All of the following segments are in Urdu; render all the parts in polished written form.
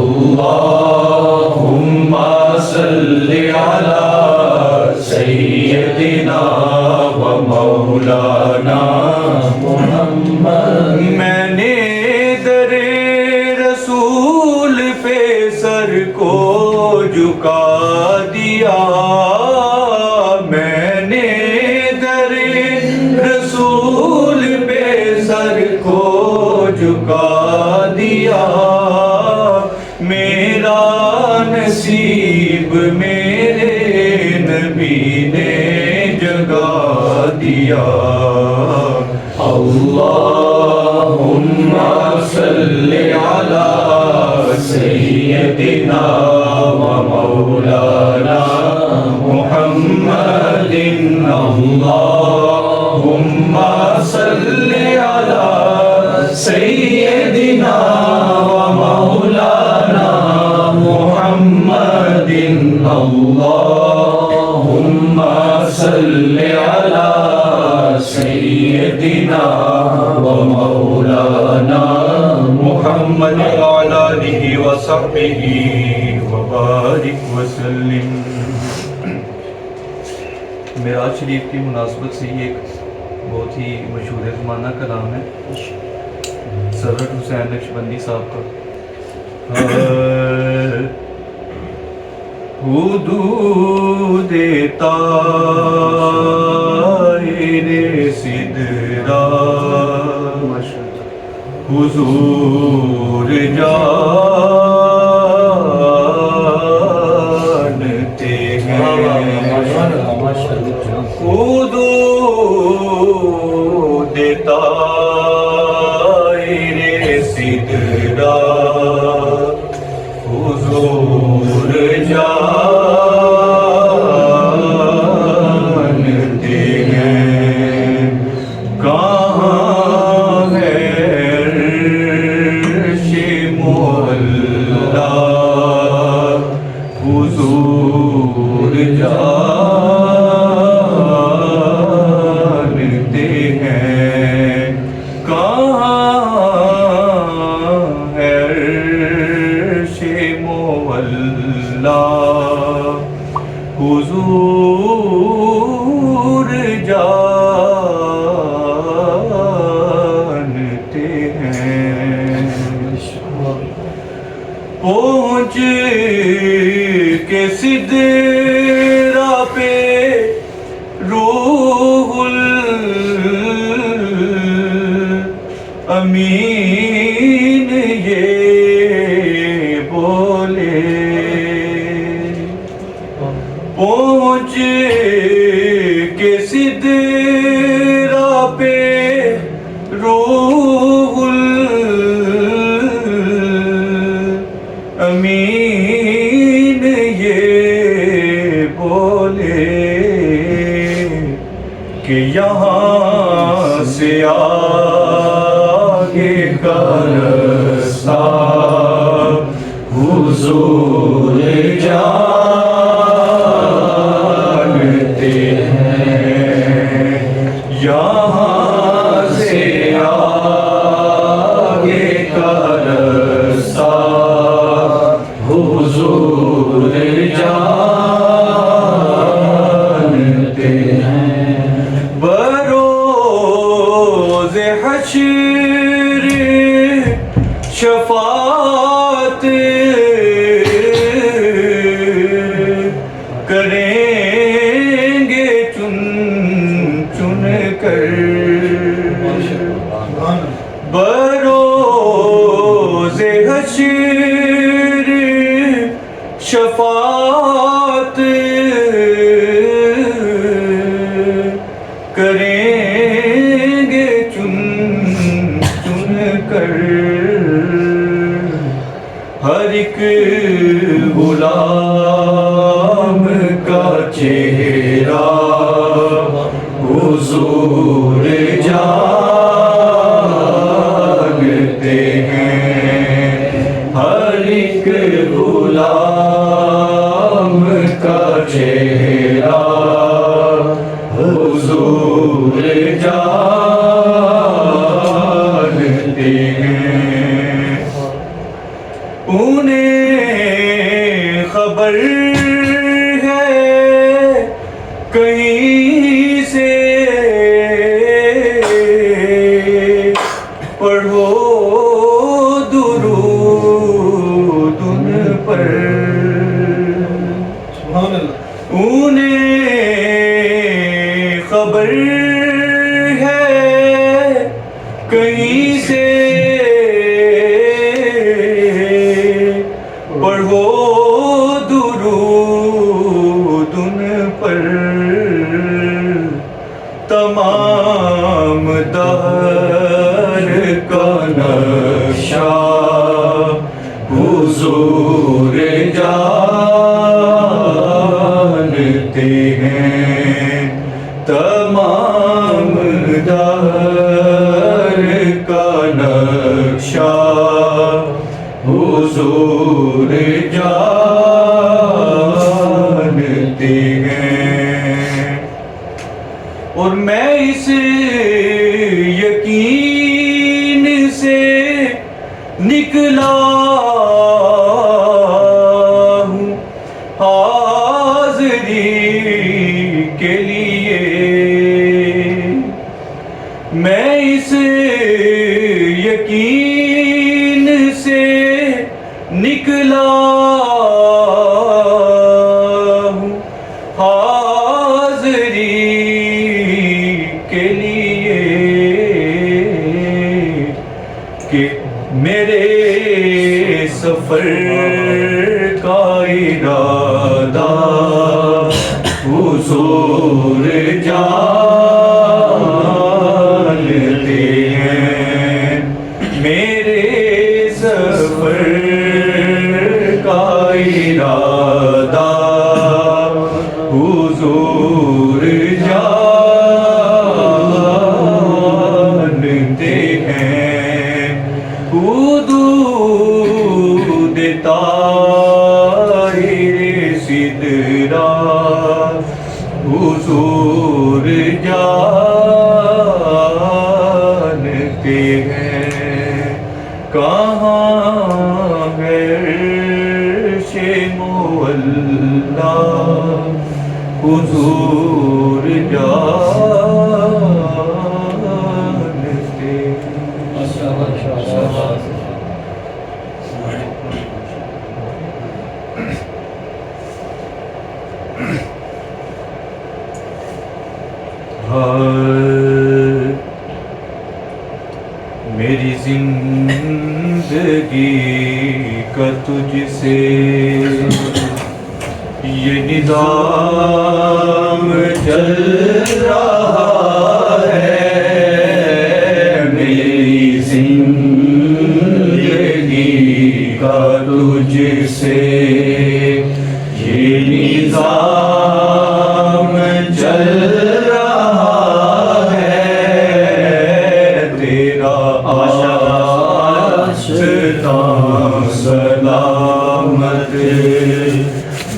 اللہم صلی علی سیدنا و مولانا محمد. میں نے در رسول پہ سر کو جھکا دیا، میں نے در رسول پہ سر کو جھکا دیا، میرا نصیب میرے نبی نے جگا دیا. اللہم صلی علی سیدنا و مولانا محمد. اللہم صلی علی سیدنا و مولانا محمد. اللہم صلی علی سیدنا و مولانا محمد وعلی آلہ وصحبہ وبارک وسلم. معراج شریف کی مناسبت سے یہ ایک بہت ہی مشہور زمانہ کلام ہے سرور حسین نقشبندی صاحب کا. حدود طائر سدرا حضور جانتے ہیں. حدود طائر سدرا حضور جانتے ہیں. کہاں ہے عرش معلا حضور جانتے ہیں. کہاں ہے عرش معلا حضور جانتے ہیں. پہنچ کے سدرا پہ روح الامین یہ بولے. پہنچ کے سدرا پہ روح الامین یہ بولے کہ یہاں سے آگے کا رستہ حضور جانتے ہیں. یہاں سے آگے کا رستہ حضور جانتے ہیں. بروز حشر شفاعت کریں گے چن چن کر. بروز حشر شفاعت کریں گے چن چن کر. ہر ایک غلام کا چہرہ حضور جانتے ہیں. ہر ایک غلام کا چہرہ حضور جانتے ہیں. انہیں انہیں خبر ہے کہیں سے، پڑھو درود ان پر، انہیں خبر ہے کہیں سے، پڑھو درود ان پر، تمام دہر کا نقشہ حضور جانتے ہیں، تمام دہر کا نقشہ حضور جانتے ہیں، اور میں اس یقین سے نکلا ہوں حاضری کے لیے، میں اس یقین سے نکلا ہوں حاضری کے لیے، کہ میرے سفر کا ارادہ حضور جانتے ہیں، میرے سفر کا ارادہ حضور جانتے ہیں، حدود طائر سدرا حضور جانتے ہیں، کہاں ہے عرش مولا حضور جانتے ہیں۔ میری زندگی کا تجھ سے یہ نظام چل رہا ہے، میری زندگی کا تجھ سے یہ نظام چل رہا ہے، تیرا آشیاں سلامت،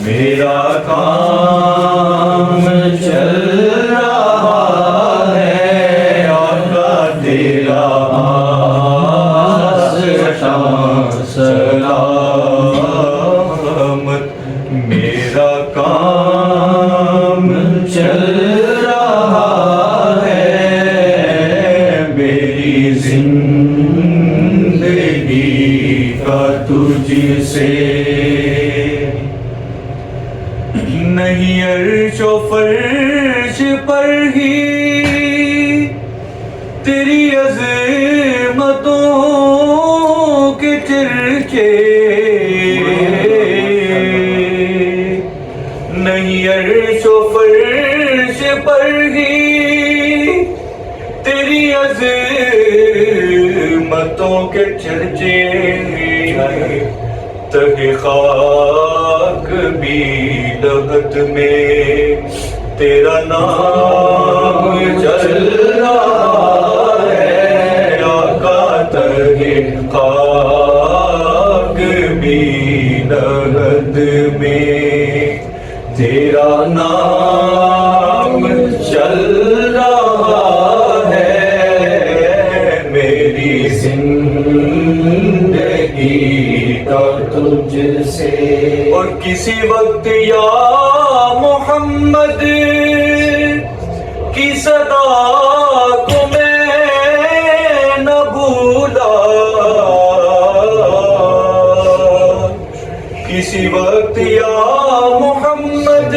میرا کام چل رہا ہے، آقا تیرا آشیاں سلامت، میرا کام چل رہا ہے، میری زندگی کا تجھ سے نہیں، عرش و فرش پر ہی تیری عظمتوں کے چرچے، نہیں عرش و فرش پر ہی تیری عظمتوں کے چرچے، تہ خاک بھی لغت میں تیرا نام چل رہا ہے، آقا تہ خاک بھی لغت میں تیرا نام چل رہا ہے، میری زندگی کا تجھ سے، اور کسی وقت یا محمد کی صدا کو میں نہ بھولا، کسی وقت یا محمد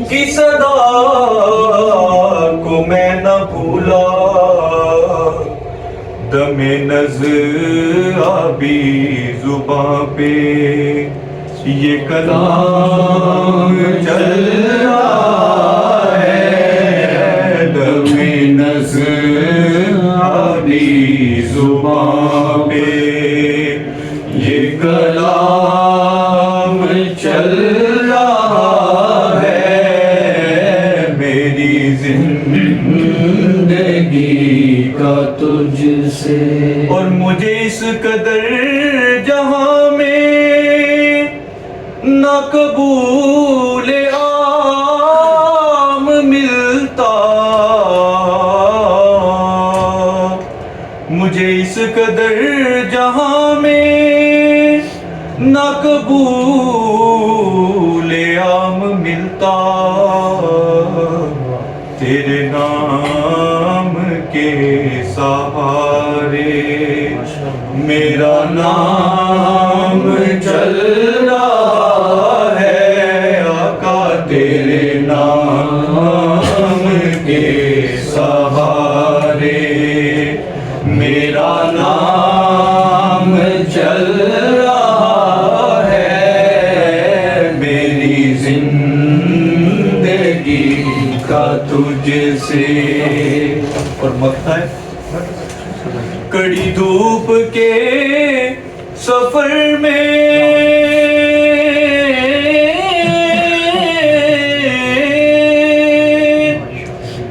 کی صدا کو میں نہ بھولا، دم نظر آبی زباں پہ یہ کلام چل رہا ہے، دم نظر آبی زباں پہ یہ کلام چل رہا ہے، میری زندگی کا تجھ سے، اور مجھے اس قدر جہاں میں نہ قبول عام ملتا، مجھے اس قدر جہاں میں نہ قبول عام ملتا، تیرے نام کے سہارے میرا نام چل رہا ہے، آقا تیرے نام کے سہارے میرا نام چل رہا ہے، میری زندگی کا تجھ سے، اور مقطع ہے کڑی دھوپ کے سفر میں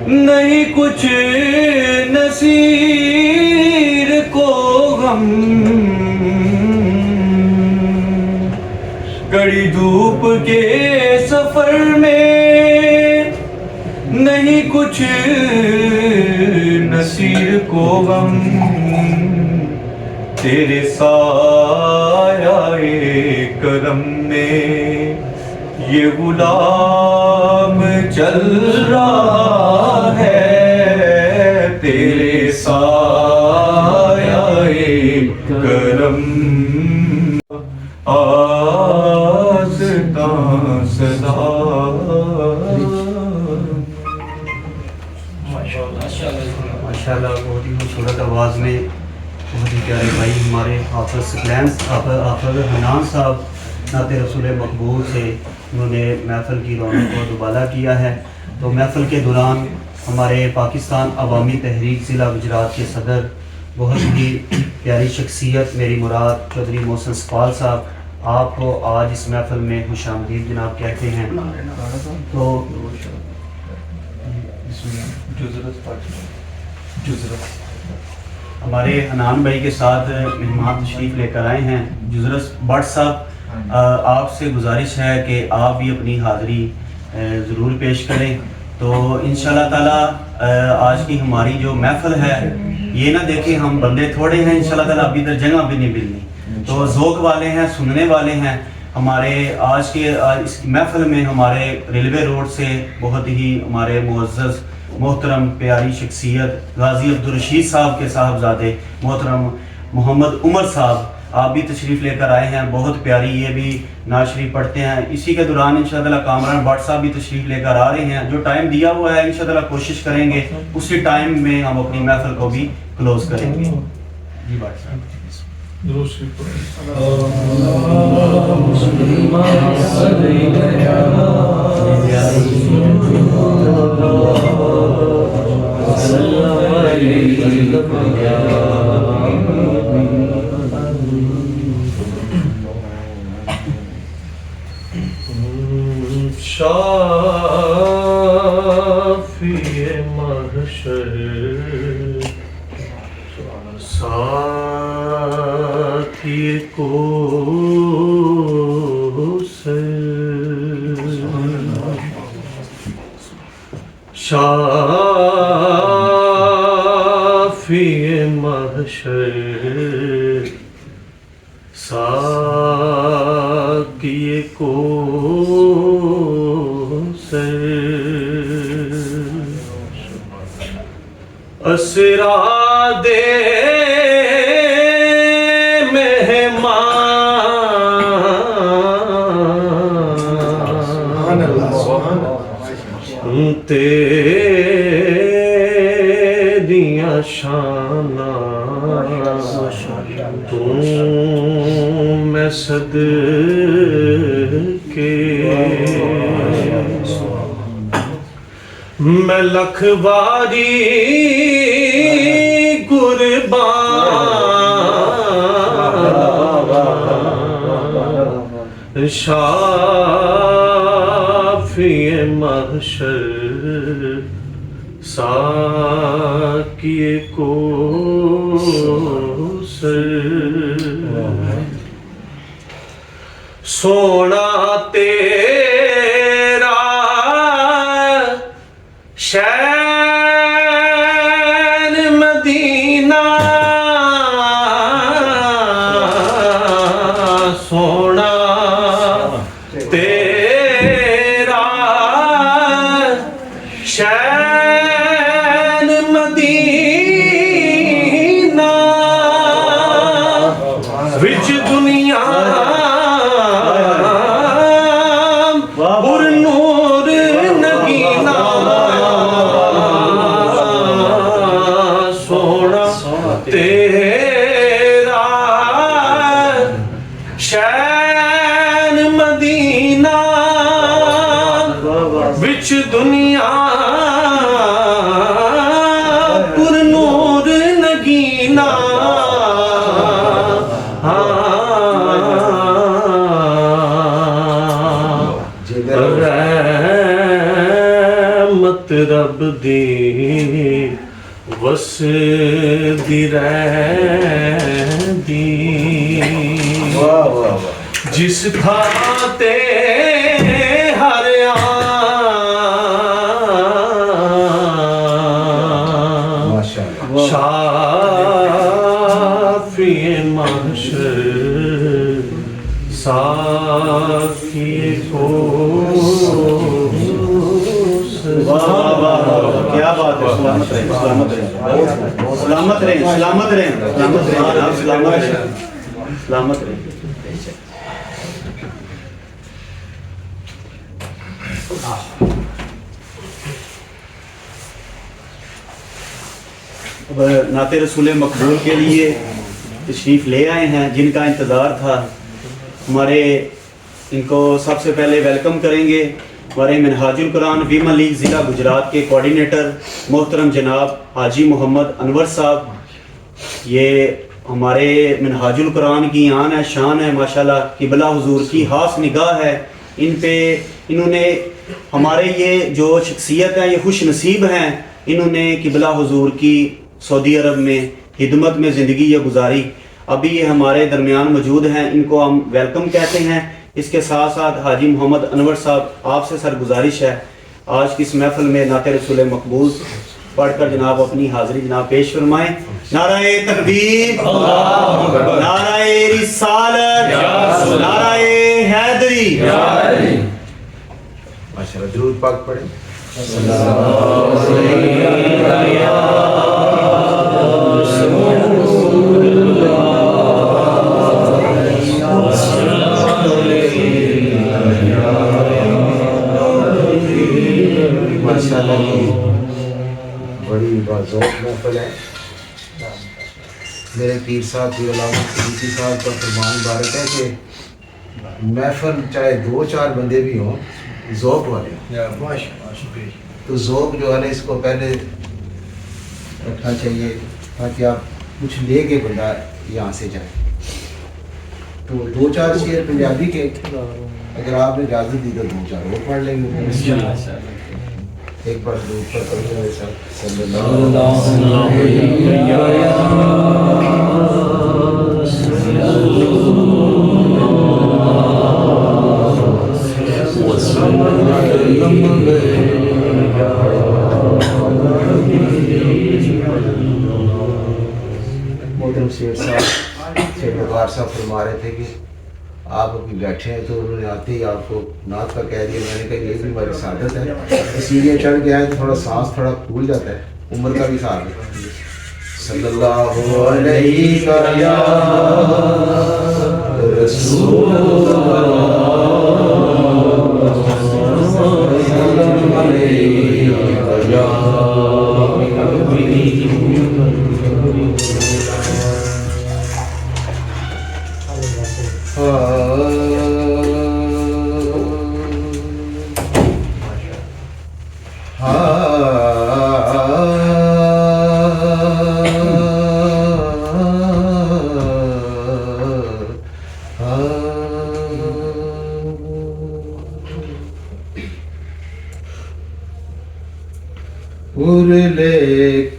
نہیں کچھ نصیر کو غم، کڑی دھوپ کے سفر میں نہیں کچھ نصیر کو غم، تیرے سایہ کرم میں یہ غلام چل رہا ہے، تیرے سایہ کرم آستاں صدا۔ ماشاءاللہ بہت ہی خوبصورت آواز میں بہت ہی پیارے بھائی ہمارے حافظ حافظ حنان صاحب نعت رسول مقبول سے انہوں نے محفل کی رونق کو دوبالا کیا ہے۔ تو محفل کے دوران ہمارے پاکستان عوامی تحریک ضلع گجرات کے صدر بہت ہی پیاری شخصیت میری مراد چودھری محسن سپال صاحب آپ کو آج اس محفل میں خوش آمدید جناب کہتے ہیں۔ تو ہمارے حنان بھائی کے ساتھ مہمان تشریف لے کر آئے ہیں جزرس بٹ صاحب، آپ سے گزارش ہے کہ آپ بھی اپنی حاضری ضرور پیش کریں۔ تو انشاءاللہ تعالیٰ آج کی ہماری جو محفل ہے یہ نہ دیکھیں ہم بندے تھوڑے ہیں، انشاءاللہ تعالیٰ ابھی ادھر جگہ بھی نہیں ملنی، تو ذوق والے ہیں، سننے والے ہیں۔ ہمارے آج کے اس محفل میں ہمارے ریلوے روڈ سے بہت ہی ہمارے معزز محترم پیاری شخصیت غازی عبدالرشید صاحب کے صاحبزادے محترم محمد عمر صاحب آپ بھی تشریف لے کر آئے ہیں، بہت پیاری یہ بھی نعت شریف پڑھتے ہیں۔ اسی کے دوران انشاءاللہ کامران بٹ صاحب بھی تشریف لے کر آ رہے ہیں، جو ٹائم دیا ہوا ہے انشاءاللہ کوشش کریں گے اسی ٹائم میں ہم اپنی محفل کو بھی کلوز کریں گے۔ جی بٹ صاحب شافی محشر ساتھی کو شافی محشر ساقی کو سر اسرا دے تیریاں شاناں تو میں صدقے میں لکھ باری قربان شافی محشر ساقی کو سر سونا تیرا شہر مدینہ سونا تیرا شہر مدینہ وچ دنیا تیرا شہر مدینہ وچ دنیا پر نور نگینا رحمت رب دی وس دی رہندی جس تھاں تے ہر آن شافی محشر ساقی کو کیا بات ہے سلامت رہیں سلامت رہیں سلامت رہیں سلامت رہیں سلامت رہیں اب نعت رسول مقبول کے لیے تشریف لے آئے ہیں جن کا انتظار تھا ہمارے ان کو سب سے پہلے ویلکم کریں گے ہمارے منہاج القرآن ویمن لیگ ضلع گجرات کے کوارڈینیٹر محترم جناب حاجی محمد انور صاحب. یہ ہمارے منہاج القرآن کی آن ہے شان ہے ماشاءاللہ, قبلہ حضور کی خاص نگاہ ہے ان پہ. انہوں نے ہمارے یہ جو شخصیت ہے یہ خوش نصیب ہیں, انہوں نے قبلہ حضور کی سعودی عرب میں خدمت میں زندگی یہ گزاری. ابھی یہ ہمارے درمیان موجود ہیں, ان کو ہم ویلکم کہتے ہیں. اس کے ساتھ ساتھ حاجی محمد انور صاحب آپ سے سر گزارش ہے آج کی اس محفل میں نعت رسول مقبول پڑھ کر جناب اپنی حاضری جناب پیش فرمائیں. نعرہ تکبیر, نعرہ رسالت, نعرہ حیدری. ماشاءاللہ درود پاک پڑھیں. بڑی باذوق محفل ہے. میرے پیر صاحب پیر علامہ صدیقی صاحب کا فرمان مبارک ہے کہ محفل چاہے 2-4 بندے بھی ہوں ذوق والے ہوں, تو ذوق جو ہے نا اس کو پہلے رکھنا چاہیے تاکہ آپ کچھ لے کے بندہ یہاں سے جائے. تو 2-4 شعر پنجابی کے اگر آپ نے اجازت دی تو 2-4 اور پڑھ لیں گے. ایک بار درود پر پڑھیں میرے ساتھ صلی اللہ محترم شیر صاحب, شیر بغار صاحب فرما رہے تھے کہ آپ ابھی بیٹھے ہیں تو انہوں نے آتے ہی آپ کو نعت کا کہہ دیا. میں نے کہا یہ بھی ہماری سعادت ہے. سیڑھیاں چڑھ کے آئے تو تھوڑا سانس تھوڑا پھول جاتا ہے, عمر کا بھی ساتھ ہے. صلی اللہ علیہ یا رسول ارلے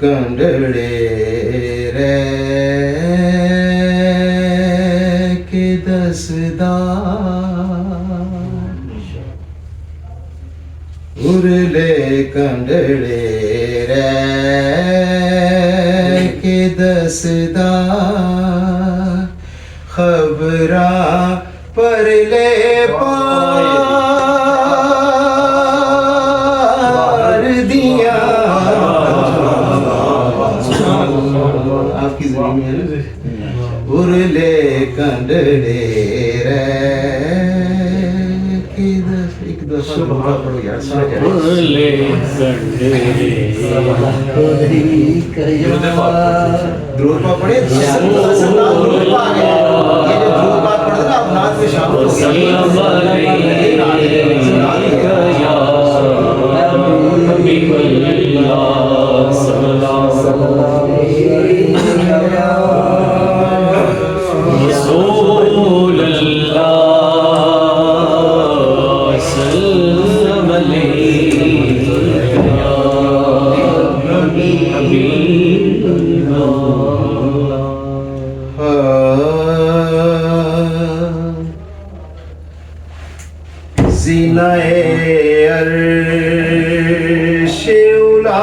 کنڈڑے رے کے دسدار, ارلے کنڈڑے رے کے دسدار, خبراں پر لے پار دیا. آپ کی زمین ہے ارلے کنڈڑے رے کی دس. ایک دفعہ دعا پڑھو یار, درود پاک پڑھے. درود پاک ہے یہ جو درود پاک پڑھتے نا آپ نعت میں شامل زینائے عرش اولا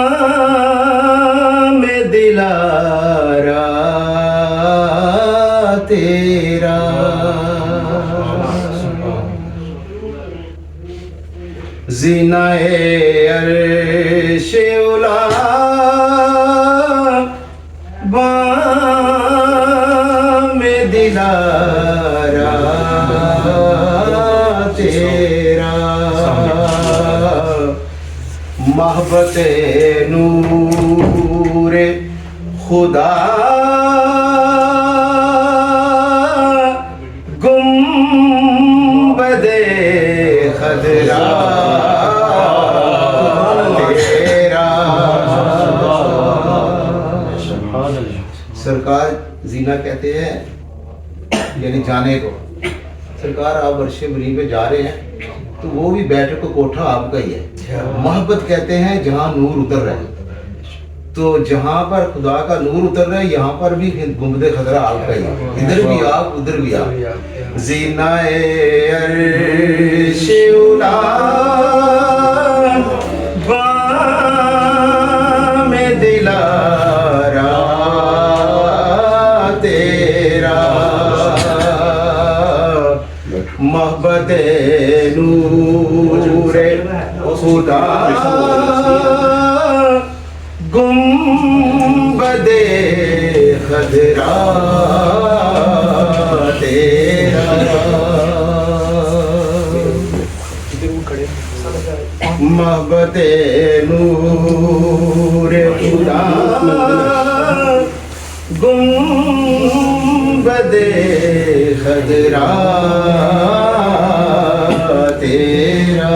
بام دلارا تیرا, زینائے عرش اولا بام دلارا تیرا, محبت نور خدا گنبد خضرا تیرا. سرکار زینہ کہتے ہیں یعنی جانے کو. سرکار آپ عرش بری پہ جا رہے ہیں تو وہ بھی بیٹھک کو کوٹھا آپ کا ہی ہے. محبت کہتے ہیں جہاں نور اتر رہا ہے, تو جہاں پر خدا کا نور اتر رہا ہے یہاں پر بھی گنبد خضرا آپ کا ہی ہے. ادھر بھی آپ ادھر بھی آپ. زینائے عرش اولا بام دلارا تیرا, محبت نور خدا گنبد خضرا تیرا, محبت نور خدا گنبد خضرا تیرا.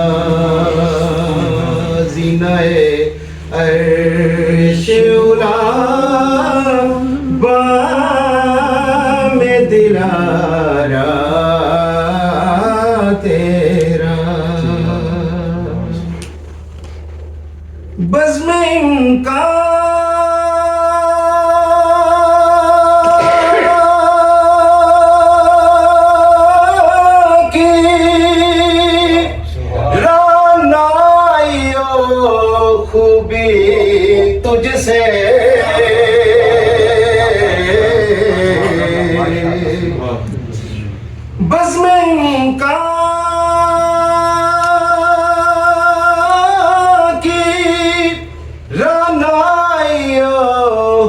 زینائے عرش اولا بام دلارا تیرا, بزم امکان خوبی تجھ سے بزم کا کی رانائی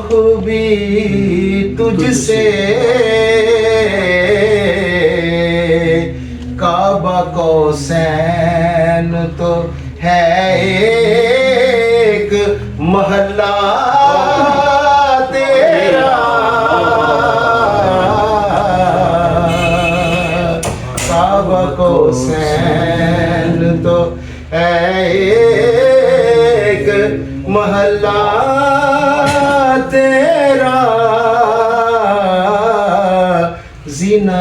خوبی تجھ سے کعبہ کوسین تو ہے ایک محلہ تیرا کعبہ کوسین تو ہے ایک محلہ تیرا زینہ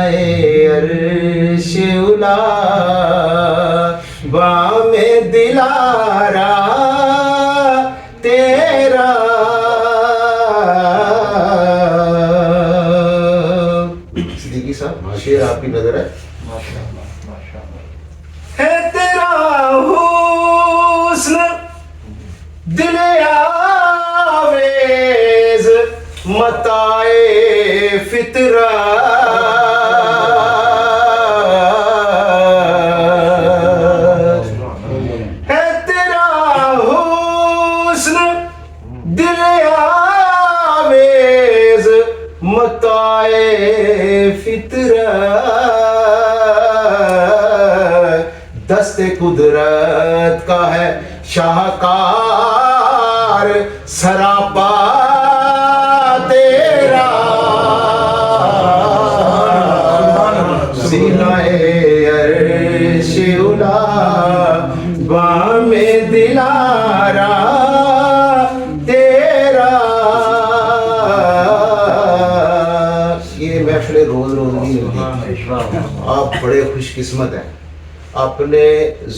عرش اولا بام دلارا تیرا صدیقی صاحب شعر آپ کی نظر ہے تیرا حسن دل آویز متاع فطرت ہے تیرا حسن دل آویز متاع فطرت دست قدرت کا ہے شاہکار سراپا تیرا زینہ عرش اولا بام دلارا تیرا یہ محفل روز روز نہیں ہوتی آپ بڑے خوش قسمت ہیں اپنے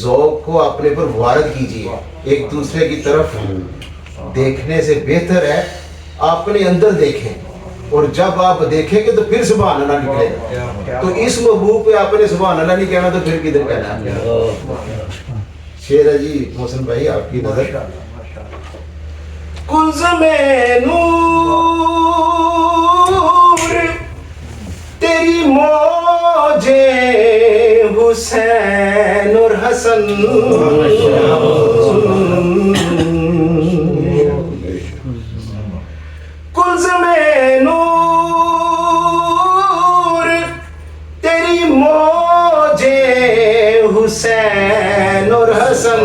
ذوق کو اپنے پر وارد کیجیے ایک دوسرے کی طرف دیکھنے سے بہتر ہے اپنے اندر دیکھیں اور جب آپ دیکھیں گے تو پھر سبحان اللہ نکلے گا تو اس محبوب پہ آپ نے سبحان اللہ نہیں کہنا تو پھر کدھر کہنا ہے شعر ہے جی محسن بھائی آپ کی نظر کنز میں نور تیری موجیں حسین اور حسن کنز میں نور تیری موجیں حسین اور حسن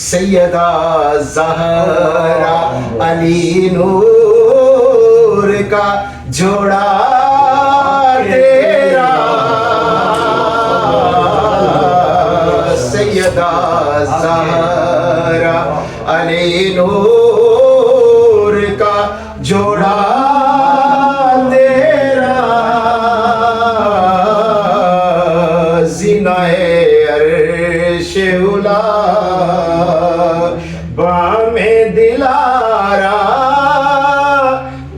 سیدہ زہرا علی نور کا جوڑا تیرا سیدہ زہرا علی نور کا جوڑا تیرا زینہ عرش اولا بام دلارا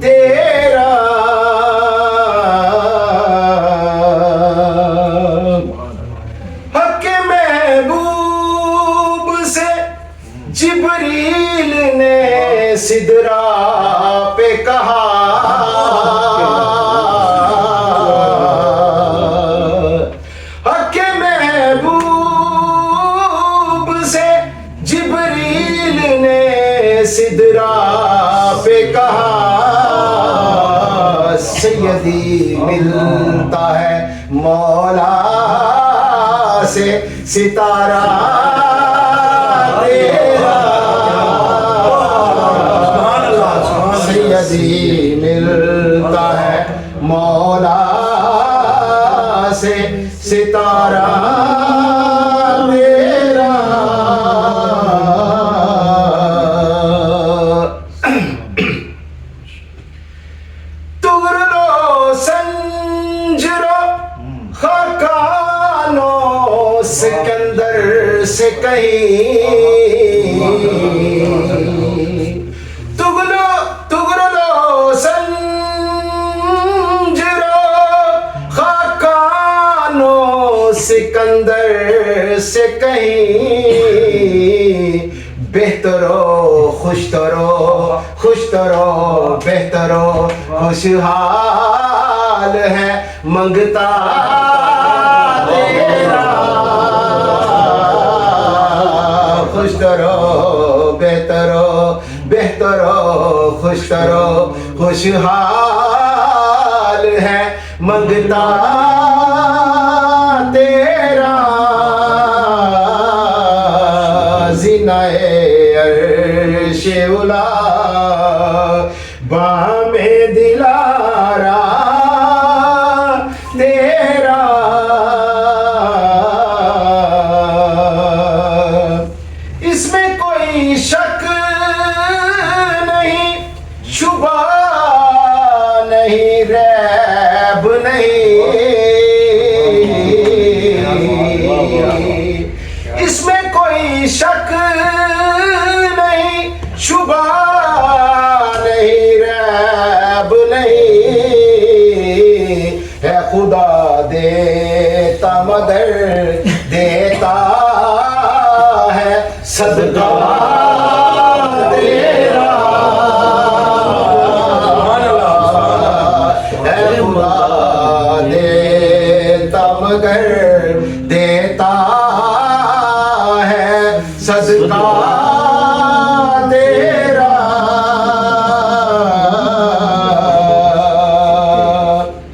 تیرا حق محبوب سے جبریل نے سدرا پہ کہا حق محبوب سے جبریل نے سدرا پہ کہا سیدی ملتا ہے مولا سے ستارہ تیرا سیدی ملتا ہے مولا سے ستارہ تیرا تغرلو سنجرو خاکانو سکندر سے کہیں تغرلو سنجرو خاکانو سکندر سے کہیں بہترو خوشترو بہترو خوشحال حال ہے منگتا تیرا خوش کرو بہترو بہترو خوش کرو خوشحال ہے منگتا تیرا زینائے عرش اولا بام دلارا تیرا اس میں کوئی شک نہیں شبہ نہیں ریب نہیں اس میں کوئی شک نہیں شبہ نہیں ریب نہیں ہے خدا دیتا مگر دیتا ہے صدقہ تیرا ہے خدا دیتا مگر دیتا ہے صدقہ تیرا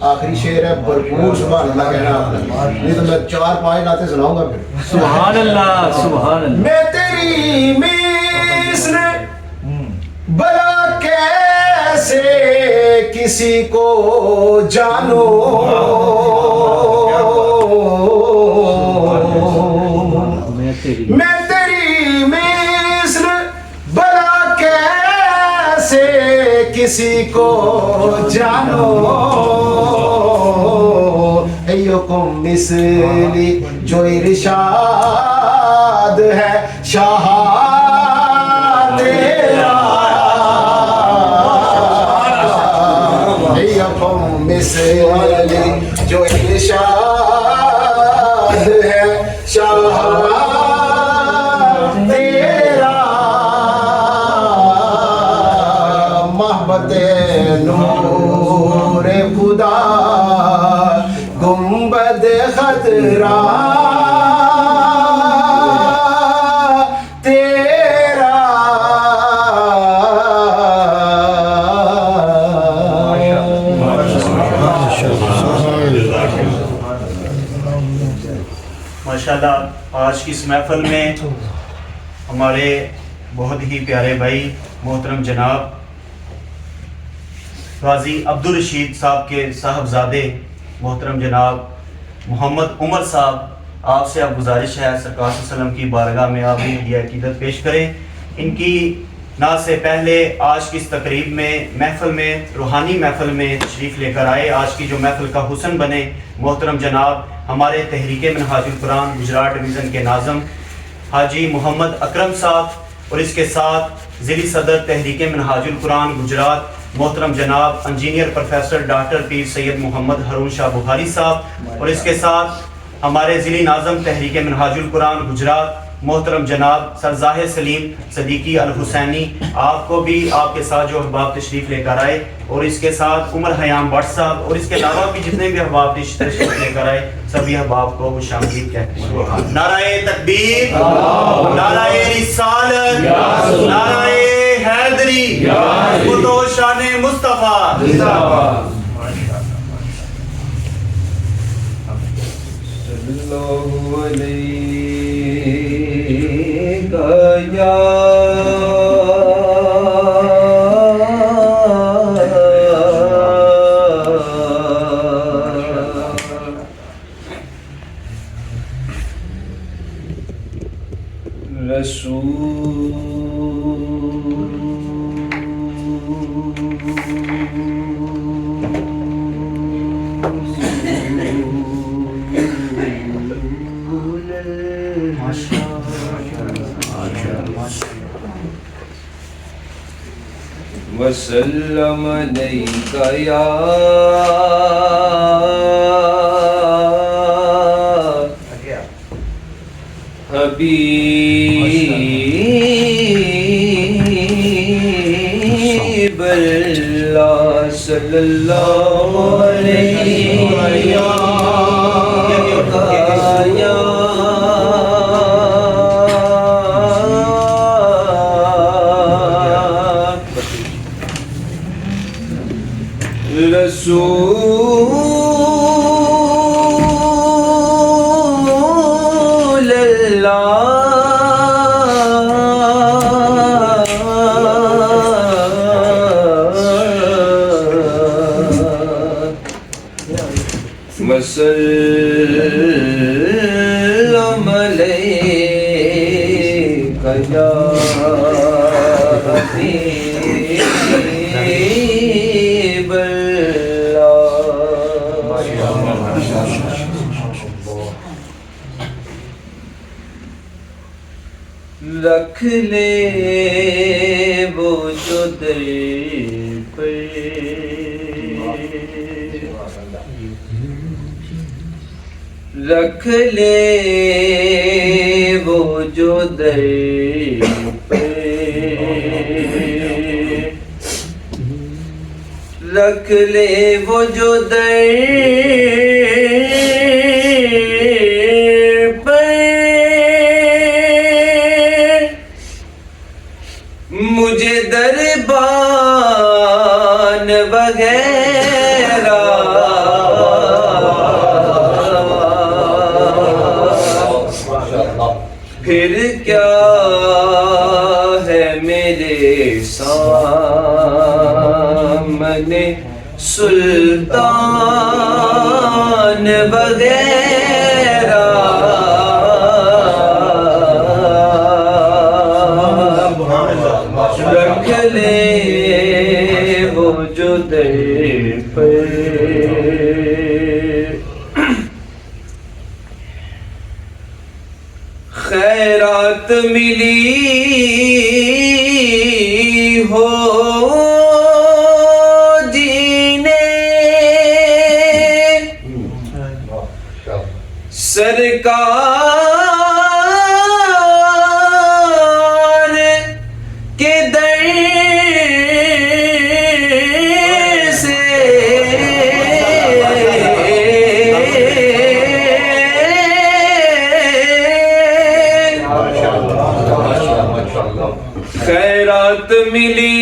آخری شعر ہے بھرپور سبحان اللہ کہنا آپ نے نہیں تو میں 4-5 نعتیں سناؤں گا پھر سبحان اللہ سبحان اللہ میں تیری مثل بلا کیسے کسی کو جانو میں تیری مثل بلا کیسے کسی کو جانو ایوکم مثلی جو ارشاد ہے شاہ تیرا ایوکم مثلی جو ارشاد ہے شاہ تیرا محبت نور خدا گنبد خضرا تیرا ماشاءاللہ آج کی اس محفل میں ہمارے بہت ہی پیارے بھائی محترم جناب غازی عبدالرشید صاحب کے صاحبزادے محترم جناب محمد عمر صاحب، آپ سے اب گزارش ہے سرکار صلی اللہ علیہ وسلم کی بارگاہ میں آپ بھی یہ عقیدت پیش کریں۔ ان کی نعت سے پہلے آج کی اس تقریب میں محفل میں روحانی محفل میں تشریف لے کر آئے، آج کی جو محفل کا حسن بنے محترم جناب ہمارے تحریک منہاج القرآن گجرات ڈویژن کے ناظم حاجی محمد اکرم صاحب، اور اس کے ساتھ ضلعی صدر تحریک منہاج القرآن گجرات محترم جناب انجینئر پروفیسر ڈاکٹر پیر سید محمد ہارون شاہ بخاری صاحب، اور اس کے ساتھ ہمارے ضلعی ناظم تحریک منہاج القرآن گجرات محترم جناب سر ظاہر سلیم صدیقی الحسینی، آپ کو بھی آپ کے ساتھ جو احباب تشریف لے کر آئے، اور اس کے ساتھ عمر حیام بٹ صاحب، اور اس کے علاوہ بھی جتنے بھی احباب تشریف لے کر آئے سبھی احباب کو خوش آمدید کہتے ہیں۔ نعرہ تکبیر، نعرہ رسالت، نعرہ حیدری، خود و شان مصطفیٰ۔ وسلم علیک یا حبیب اللہ صلی اللہ علیہ رسول وسلم علیک یا حبیب اللہ رکھ لے وہ جو در پر رکھ لے وہ جو در پر رکھ لے وہ جو در پر مجھے دربان وغیرہ پھر کیا ہے میرے سامنے سلطان وغیرہ رکھ لے وہ جو در پر خیرات ملی ہو جینے سرکار کے در سے خیرات ملی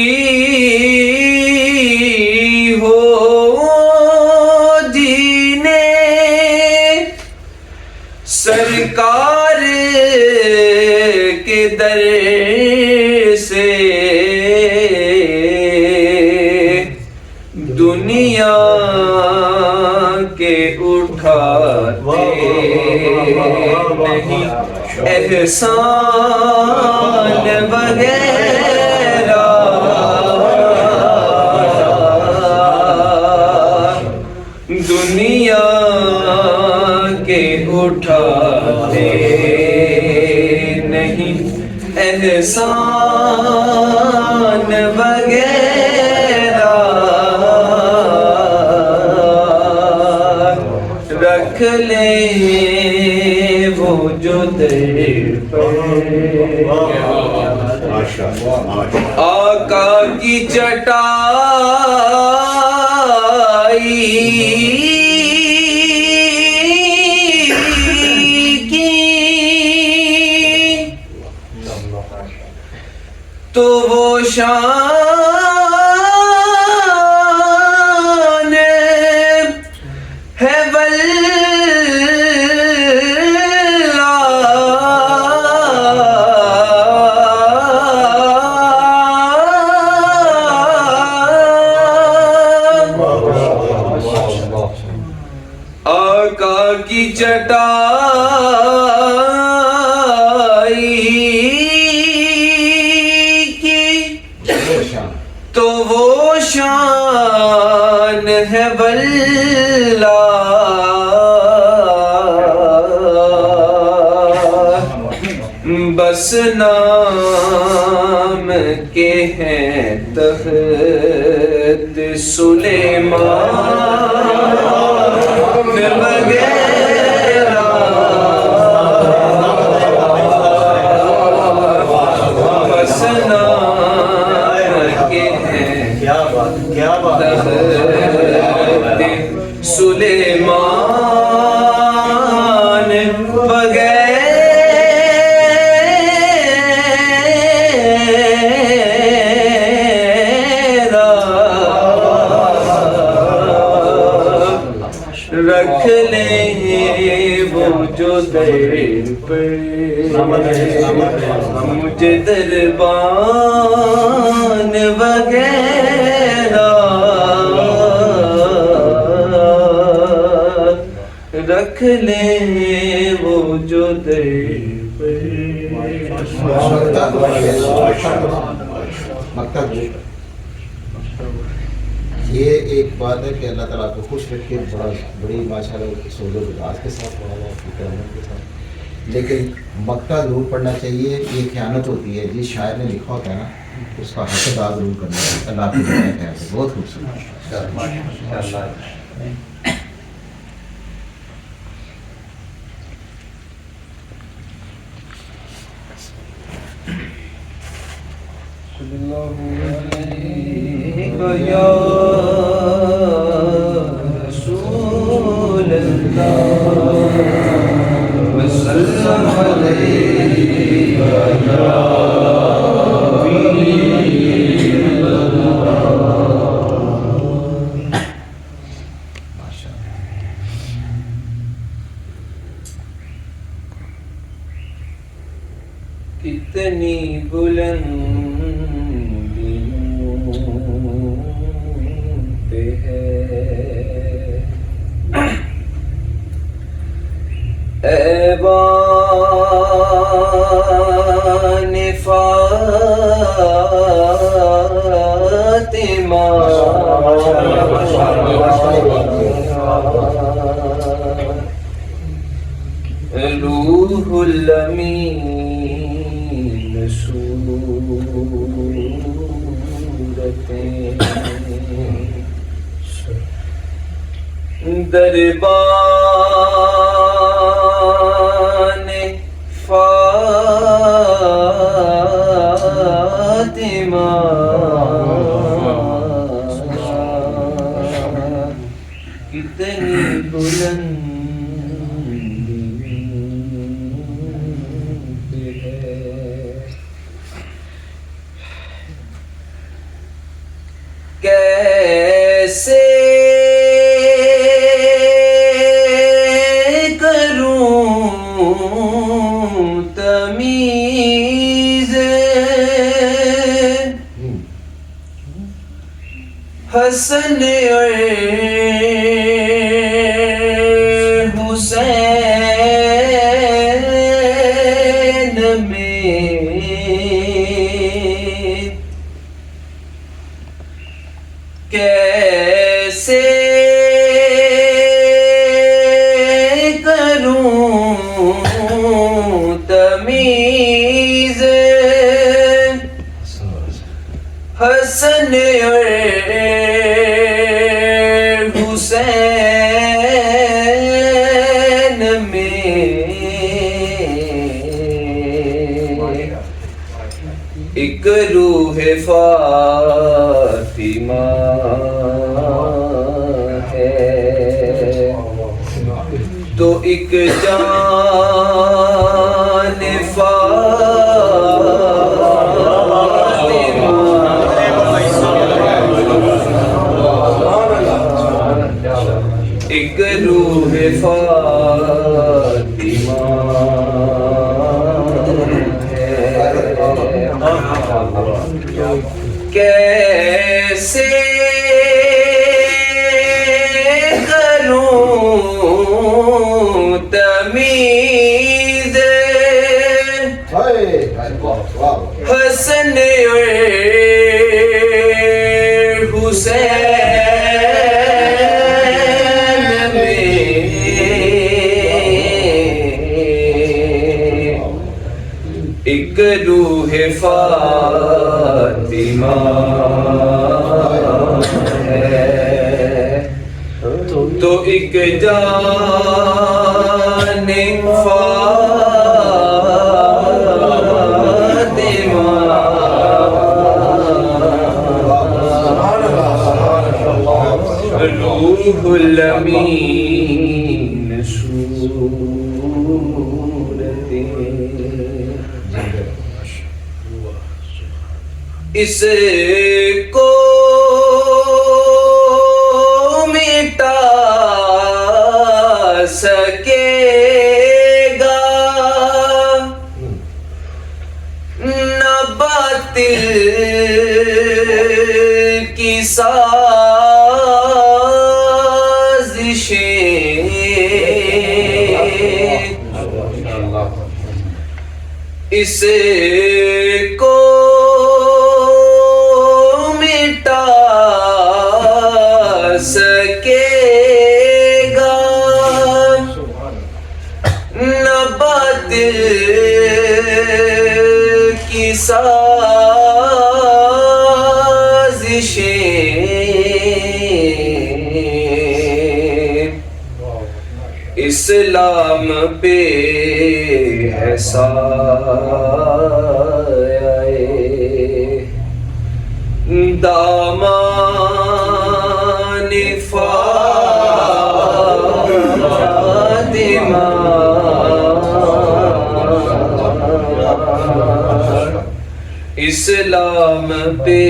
ہو جینے سرکار کے در سے دنیا کے اٹھاتے نہیں احسان وغیرہ دنیا کے اٹھاتے نہیں احسان وغیرہ رکھ لے وہ جو در پر آقا کی چٹائی کی تو وہ شان ہے آقا کی چٹائی کی تو وہ شان ہے واللہ بس نام کے ہیں تحت سلیمان وغیرہ بس نام کے ہیں کیا بات در پر مجھے دربان وغیرہ رکھ لیں وہ جو در پر مکتب یہ ایک بات ہے کہ اللہ تعالیٰ کو خوش رکھے، بڑی ماشاءاللہ سوز و گداز کے ساتھ پڑھا ہوا فکر عمل کے ساتھ، لیکن مکتا ضرور پڑھنا چاہیے. یہ خیانت ہوتی ہے، جس شاعر نے لکھا ہوتا ہے نا اس کا حق ادا ضرور کرنا ہے. اللہ آپ کو خیر ہے. بہت خوبصورت. یا رسول اللہ وسلم علیک یا حبیب اللہ. کتنی ایوان فاطمہ روح الامین صورتیں دربان فاطمہ کتنی بلند ہے. کیسے حسن اور حسین میں کیسے کروں تمیز حسن اور حسین میں ایک روح فاطمہ ہے تو ایک جان ایک روح فاطمہ ہے. کیسے کروں تمیز حسن اور حسین ایک روح فاطمہ ہے تو ایک جان فاطمہ روح الامین صورتیں اس کو مٹا سکے گا کی سازشیں اس کو مٹا سکے گا نہ باطل کی سازشیں اسلام پہ ہے سایہ دامان فاطمہ اسلام پہ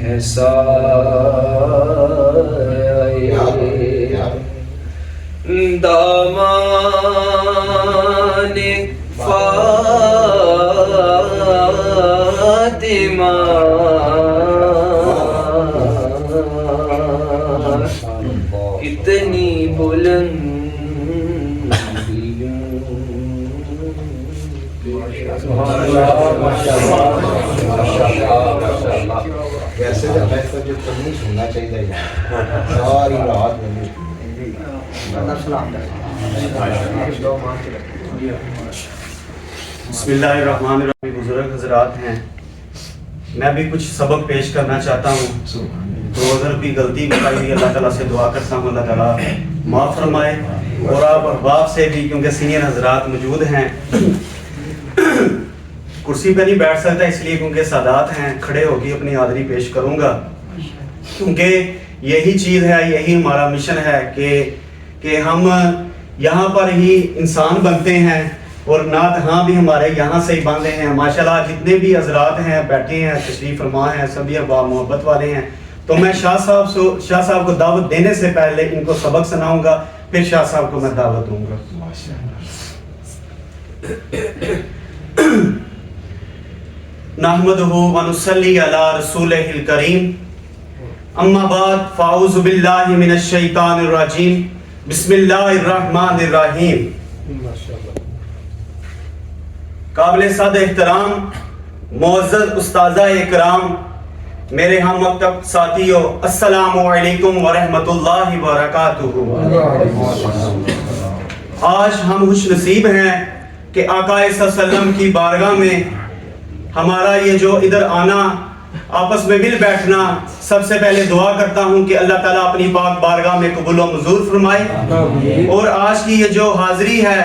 ہے سایہ دامان فاطمہ اتنی ویسے تو میں جو نہیں سننا چاہیے ساری رات میں بسم اللہ الرحمن الرحیم. بزرگ حضرات ہیں، میں بھی کچھ سبق پیش کرنا چاہتا ہوں، تو اگر بھی غلطی بتائی ہوئی اللہ تعالیٰ سے دعا کرتا ہوں اللہ تعالیٰ معاف فرمائے، اور آپ احباب سے بھی، کیونکہ سینئر حضرات موجود ہیں. کرسی پہ نہیں بیٹھ سکتا اس لیے کیونکہ سادات ہیں، کھڑے ہو کے اپنی حاضری پیش کروں گا، کیونکہ یہی چیز ہے، یہی ہمارا مشن ہے کہ ہم یہاں پر ہی انسان بنتے ہیں، اور نعت ہاں بھی ہمارے یہاں سے ہی باندھے ہیں. ماشاءاللہ جتنے بھی حضرات ہیں بیٹھے ہیں، تشریف فرما ہیں، سبھی احباب محبت والے ہیں. تو میں شاہ صاحب کو دعوت دینے سے پہلے ان کو سبق سناؤں گا، پھر شاہ صاحب کو میں دعوت دوں گا. نحمدہ ونصلی علی رسولہ الکریم، اما بعد فاعوذ باللہ من الشیطان الرجیم، بسم اللہ الرحمن الرحیم. قابل صد احترام معزز استاذہ اکرام، میرے ہم مکتب ساتھیوں، السلام علیکم ورحمۃ اللہ وبرکاتہ. آج ہم خوش نصیب ہیں کہ آقا صلی اللہ علیہ وسلم کی بارگاہ میں ہمارا یہ جو ادھر آنا، آپس میں مل بیٹھنا، سب سے پہلے دعا کرتا ہوں کہ اللہ تعالیٰ اپنی پاک بارگاہ میں قبول و منظور فرمائے. اور آج کی یہ جو حاضری ہے،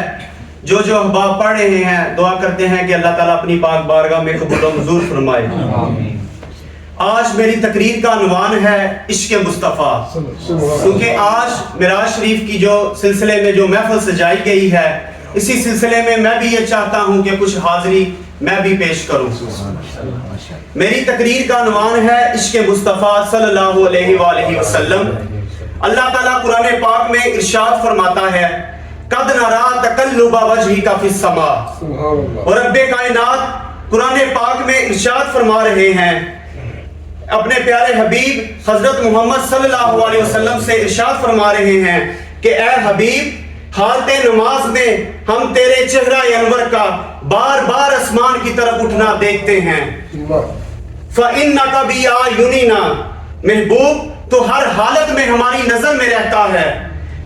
جو احباب پڑھ رہے ہیں، دعا کرتے ہیں کہ اللہ تعالیٰ اپنی پاک بارگاہ میں قبول و منظور فرمائے. آج میری تقریر کا عنوان ہے عشق مصطفیٰ، کیونکہ آج معراج شریف کی جو سلسلے میں جو محفل سجائی گئی ہے، اسی سلسلے میں میں بھی یہ چاہتا ہوں کہ کچھ حاضری میں بھی پیش کروں. میری تقریر کا عنوان ہے عشق مصطفیٰ صلی اللہ علیہ وآلہ وسلم. اللہ تعالیٰ قرآن پاک میں ارشاد فرماتا ہے، قد نرا تقلب وجہک فی السماء. اور رب کائنات قرآن پاک میں ارشاد فرما رہے ہیں، اپنے پیارے حبیب حضرت محمد صلی اللہ علیہ وسلم سے ارشاد فرما رہے ہیں کہ اے حبیب، حالت نماز میں ہم تیرے چہرہ انور کا بار بار آسمان کی طرف اٹھنا دیکھتے ہیں. فَإِنَّكَ بِأَعْيُنِنَا، محبوب تو ہر حالت میں ہماری نظر میں رہتا ہے.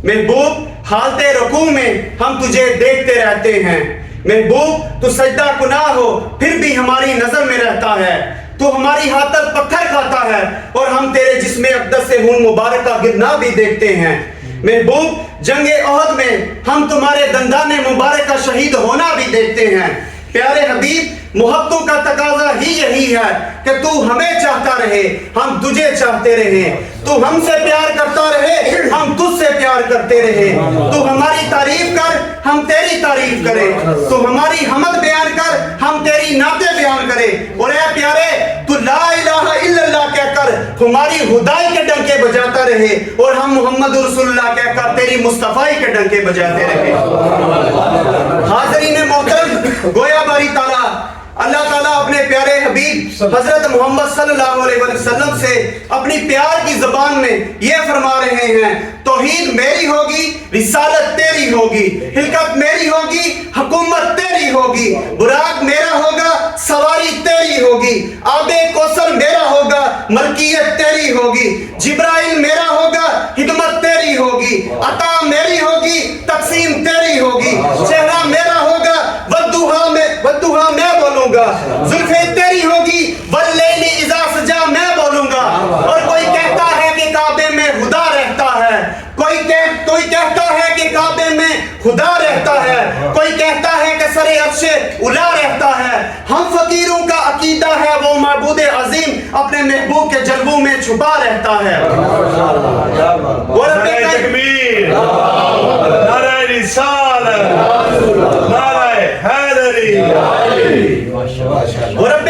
محبوب حالت رکوع میں ہم تجھے دیکھتے رہتے ہیں. محبوب تو سجدہ کناہ ہو پھر بھی ہماری نظر میں رہتا ہے. تو ہماری ہاتھ پتھر کھاتا ہے اور ہم تیرے جسم اقدس سے خون مبارک کا گرنا بھی دیکھتے ہیں. محبوب جنگ احد میں ہم تمہارے دندان مبارک کا شہید ہونا بھی دیکھتے ہیں. پیارے حبیب، محبتوں کا تقاضا ہی یہی ہے کہ تو ہمیں چاہتا رہے، ہم تجھے چاہتے رہیں. تو ہم سے پیار کرتا رہے، ہم تجھ سے پیار کرتے رہے. تو ہماری تعریف کر، ہم تیری تعریف کریں. تو ہماری حمد بیان کر، ہم تیری نعتیں بیان کریں. اور اے پیارے، تو لا الہ الا اللہ کہہ کر ہماری خدائی کے ڈنکے بجاتا رہے، اور ہم محمد رسول اللہ کہہ کر تیری مصطفیٰ کے ڈنکے بجاتے رہے. حاضرین محترم، گویا باری تعالیٰ اللہ تعالیٰ اپنے پیارے حبیب حضرت محمد صلی اللہ علیہ وسلم سے اپنی پیار کی زبان میں یہ فرما رہے ہیں توحید میری ہوگی رسالت تیری ہوگی ہلکت میری ہوگی حکومت تیری ہوگی براق میرا ہوگا سواری تیری ہوگی آب کوثر میرا ہوگا ملکیت تیری ہوگی جبرائیل میرا ہوگا حکمت تیری ہوگی عطا میری ہوگی تقسیم تیری ہوگی چہرہ میرا ہوگا ودوہا میں بولوں گا زلفیں تیری ہوگی واللیل اذا سجا میں بولوں گا اور کوئی کہتا ہے کہ کعبے میں خدا رہتا ہے کوئی کہتا ہے کہ کعبے میں خدا رہتا ہے کوئی کہتا ہے کہ سر عرش الا رہتا ہے ہم فقیروں کا عقیدہ ہے وہ معبود عظیم اپنے محبوب کے جلووں میں چھپا رہتا ہے نعرہ تکبیر نعرہ رسالت نعرہ حیدری اور رب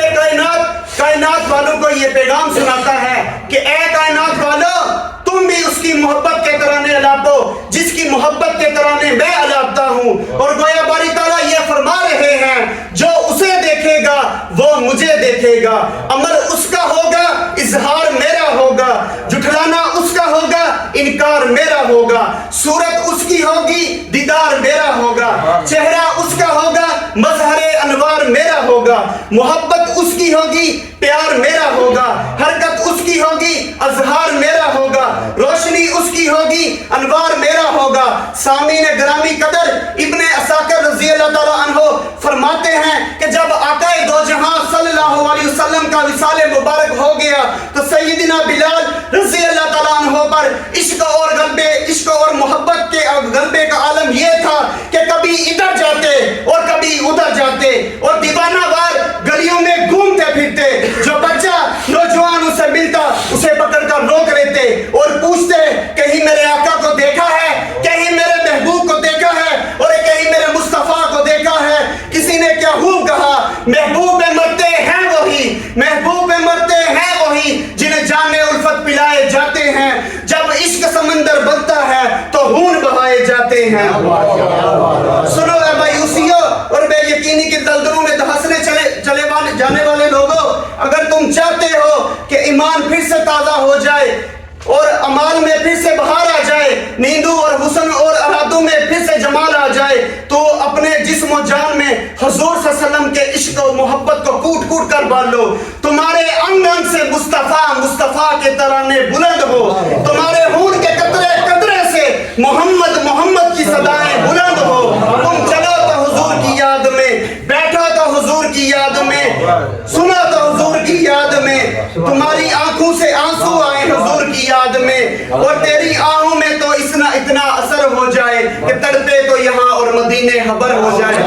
کائنات والوں کو یہ پیغام سناتا ہے کہ اے کائنات والوں تم بھی اس کی محبت کے ترانے الاپو جس کی محبت کے ترانے میں الاپتا ہوں اور گویا باری تعالیٰ یہ فرما رہے ہیں جو اسے دیکھے گا وہ مجھے دیکھے گا عمل اس کا ہوگا اظہار میرا ہوگا جھٹلانا اس کا ہوگا انکار میرا ہوگا صورت اس کی ہوگی دیدار میرا ہوگا چہرہ اس کا ہوگا مظہر انوار میرا ہوگا محبت اس کی ہوگی پیار میرا ہوگا حرکت اس کی ہوگی اظہار میرا ہوگا روشنی اس کی ہوگی انوار میرا ہوگا سامعین گرامی قدر ابن عساکر رضی اللہ تعالیٰ عنہ فرماتے ہیں کہ جب آقا دو جہاں صلی اللہ علیہ وسلم کا وصال مبارک ہو گیا تو سیدنا بلال رضی اللہ تعالیٰ عنہ پر عشق اور محبت کے غلبے کا عالم یہ تھا کہ کبھی ادھر جاتے اور کبھی ادھر جاتے اور دیوانہ وار گلیوں میں گھومتے پھرتے جو بچہ نوجوان اسے ملتا اسے پکڑ کر روک لیتے اور پوچھتے کہیں میرے آقا کو دیکھا ہے کہیں میرے محبوب کو دیکھا ہے اور کہیں میرے مصطفیٰ کو دیکھا ہے کسی نے کیا خوب کہا محبوب مرتے ہیں وہی محبوب مرتے ہیں وہی جنہیں جام الفت پلائے جاتے ہیں جب عشق سمندر بنتا ہے تو خون بہائے جاتے ہیں سنو اے مایوسیوں اور بے یقینی کے دلدلوں میں دھنسنے جانے والے لوگوں اگر تم چاہتے ہو کہ ایمان پھر سے تازہ ہو جائے اور امال میں پھر سے بہار آ جائے نیندوں اور حسن اور ارادوں میں پھر سے جمال آ جائے تو اپنے جسم و جان میں حضور صلی اللہ علیہ وسلم کے عشق و محبت کو کوٹ کوٹ کر بال لو تمہارے انگ انگ سے مصطفیٰ کے ترانے بلند ہو تمہارے خون کے قطرے قطرے سے محمد کی صدائیں بلند ہو تم چلو تو حضور کی یاد میں بیٹھو تو حضور کی یاد میں سنو تو حضور کی یاد میں تمہاری آنکھوں سے آنسو آئے حضور کی یاد میں اور تیری آہوں میں تو اتنا اثر ہو جائے کہ تڑپے تو یہاں اور مدینے خبر ہو جائے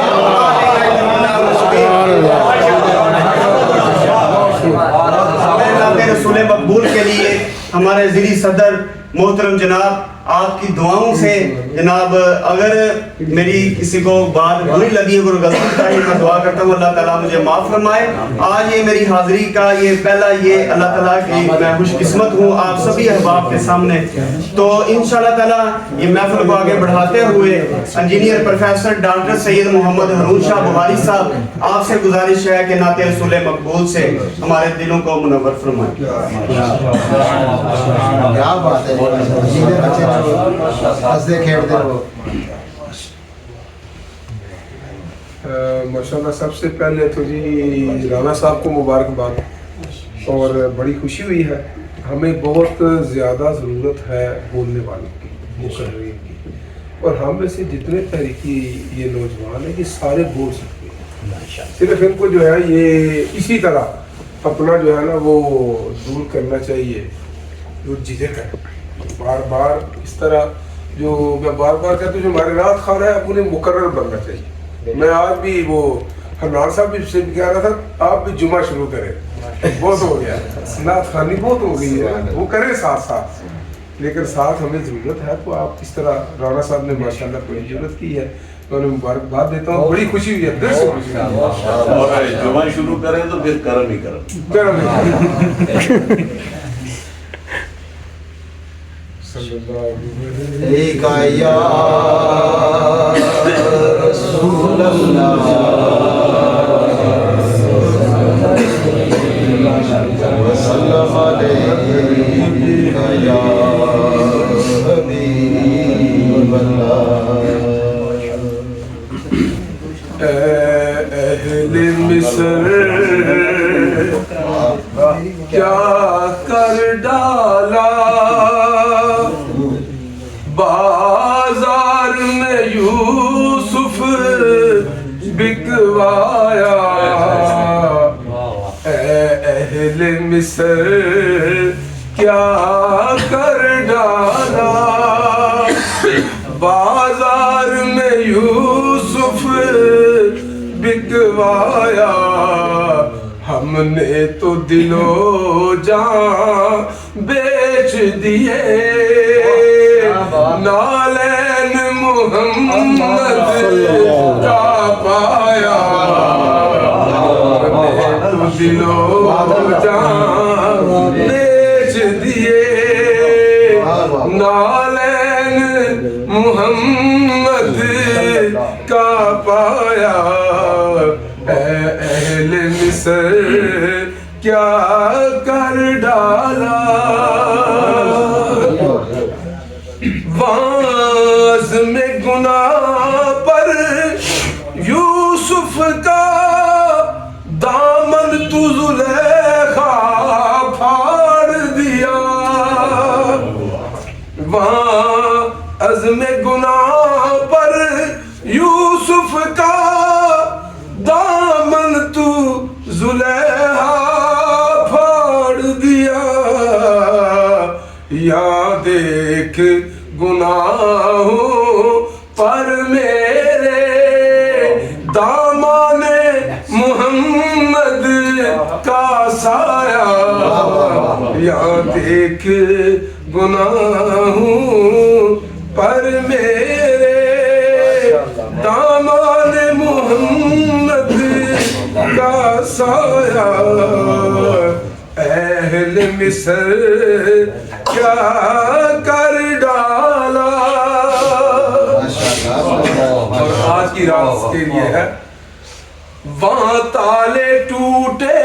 رسول مقبول کے لیے ہمارے ذری صدر محترم جناب آپ کی دعاؤں سے جناب اگر میری کسی کو بات بری لگی ہے کوئی غلطی ہے میں دعا کرتا ہوں اللہ تعالیٰ مجھے معاف فرمائے آج یہ میری حاضری کا یہ پہلا یہ اللہ تعالیٰ کی میں خوش قسمت ہوں آپ سبھی احباب کے سامنے تو انشاءاللہ تعالیٰ یہ محفل کو آگے بڑھاتے ہوئے انجینئر پروفیسر ڈاکٹر سید محمد ہارون شاہ بخاری صاحب آپ سے گزارش ہے کہ نعت رسول مقبول سے ہمارے دلوں کو منور فرمائیں کیا بات ہے بچے ہنستے کھیلتے رہو ماشاءاللہ سب سے پہلے تو جی رانا صاحب کو مبارکباد اور بڑی خوشی ہوئی ہے ہمیں بہت زیادہ ضرورت ہے بولنے والوں کی مقررین کی اور ہم میں سے جتنے تحریکی یہ نوجوان ہیں یہ سارے بول سکتے ہیں صرف ان کو جو ہے یہ اسی طرح اپنا جو ہے نا وہ دور کرنا چاہیے جو جھجک ہے بار بار اس طرح جو میں بار بار کہتا ہوں جو ہمارے رات خان ہے انہیں مقرر بننا چاہیے میں آج بھی وہ حنان صاحب بھی سے بھی کہہ رہا تھا آپ بھی جمعہ شروع کریں بہت ہو گیا نعت خوانی بہت ہو گئی ہے وہ کریں ساتھ لیکن ساتھ ہمیں ضرورت ہے تو آپ اس طرح رانا صاحب نے ماشاءاللہ بڑی ضرورت کی ہے میں انہیں مبارکباد دیتا ہوں بڑی خوشی ہوئی ہے دل سے خوشی ہوئی ہے جمعہ شروع کریں تو پھر کرم ہی کرم ایک یا رسول اللہ کیا کر ڈالا بازار میں یوسف بکوایا اے اہل مصر کیا کر ڈالا بازار میں یوسف بکوایا ہم نے تو دل و جان بیچ دیے نالین محمد کا پایا ہم نے تو دل و جان بیچ دیے نالین محمد کا پایا اے اہل مصر کیا کر ڈالا واز میں گناہ پر یوسف کا دامن تو زلیخا پھاڑ دیا وہاں عزم گناہ پر یوسف کا دامن تو زلیخا پھاڑ دیا یا دیکھ گناہوں پر میرے دامان محمد کا سایہ یا دیکھ گناہوں پر میرے دامان محمد کا سایہ اہل مصر کیا کر ڈالا اور آج کی رات کے لیے ہے وہاں تالے ٹوٹے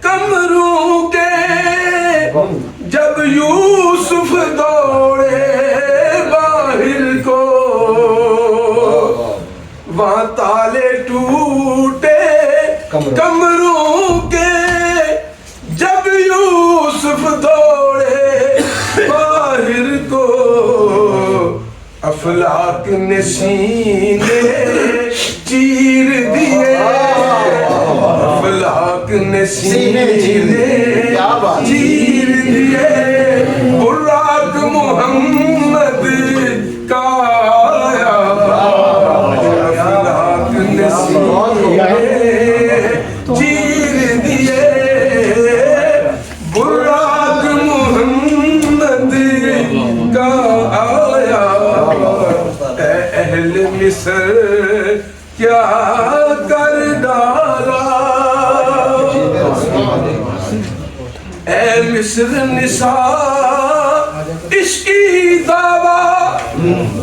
کمروں کے جب یوسف دوڑے باہر کو وہاں تالے ٹوٹے کمروں کے جب یوسف دوڑے باہر کو افلاک نے سینے چیر دیے افلاک نے سینے چیر دیے براق محمد کا آیا افلاک نے سینے چیر دیے براق محمد کا آیا اے اہل مصر کیا کر ڈالا اے مصر نساء عشقی دعویٰ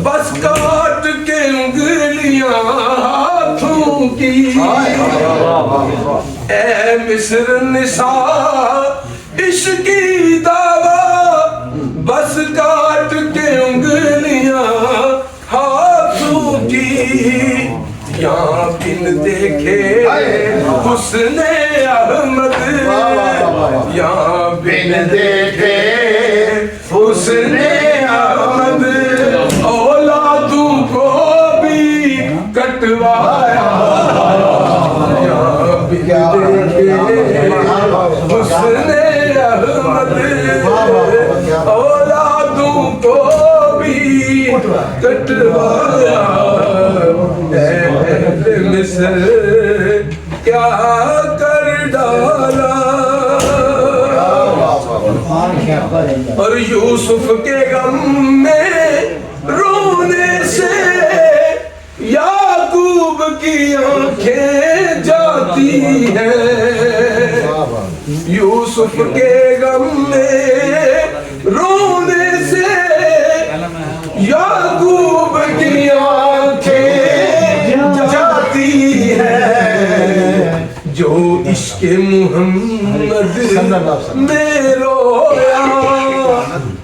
بس کاٹ کے انگلیاں ہاتھوں کی اے مصر نساء عشقی دعویٰ بس کاٹ کے انگلیاں ہاتھوں کی یہاں بن دیکھے حسن احمد یہاں بن دیکھے حسن احمد اولادوں کو بھی کٹوایا یہاں بن دیکھے حسن احمد اولادوں کو بھی کٹوایا اہل مصر کیا کر ڈالا اور یوسف کے غم میں رونے سے یعقوب کی آنکھیں جاتی ہیں یوسف کے غم میں رونے سے یعقوب کی آنکھیں جاتی ہیں جو عشق محمد میں رویا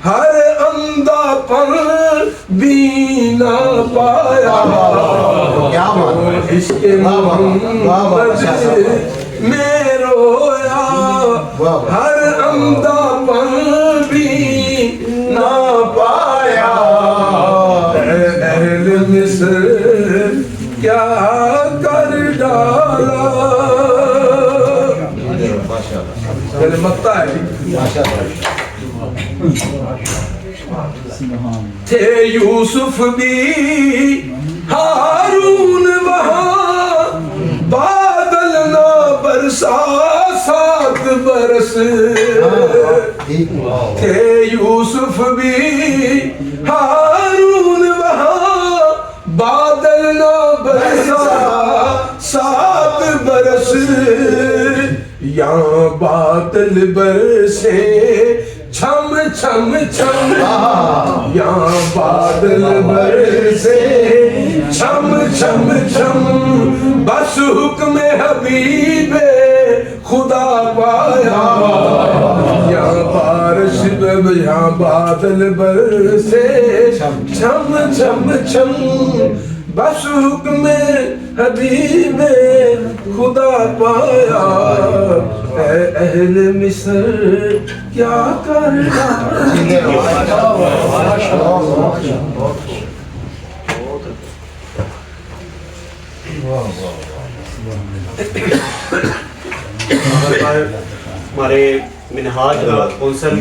ہر اندھا پر بھی نہ پایا عشق محمد میں رویا ہر عمدہ پن بھی نہ پایا اے اہل مصر کیا کر ڈالا. پہلے مکتا ہے تھے یوسف بھی ہارون وہاں بادل نہ برسا 7 برس تھے یوسف بھی ہارون وہاں بادل نہ برسا 7 برس یہاں بادل برسے چھم چھم چھم یہاں بادل برسے چھم چھم چھم بس حکم حبیب خدا پایا یہاں بارش یہاں بادل برسے چھم چھم چھم بس حکم حبیب خدا پایا اے اہل مصر کیا کرنا. ہمارے منہاج کا کونسل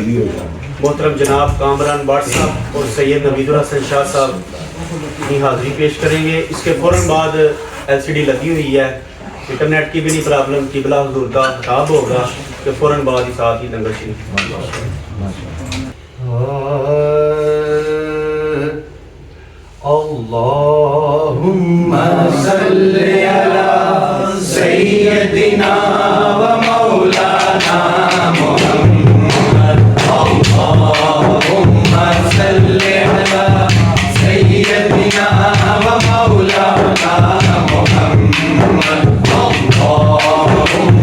محترم جناب کامران بٹ صاحب اور سید نوید الحسن شاہ صاحب اپنی حاضری پیش کریں گے. اس کے فوراً بعد LCD لگی ہوئی ہے, انٹرنیٹ کی بھی نہیں پرابلم, قبلہ حضور کا خطاب ہوگا کہ فوراً بعد ہی ساتھ ہی لنگر شریف. اللہم صلی علی سیدنا و مولانا محمد. اللہم صلی علی سیدنا و مولانا محمد. اللہم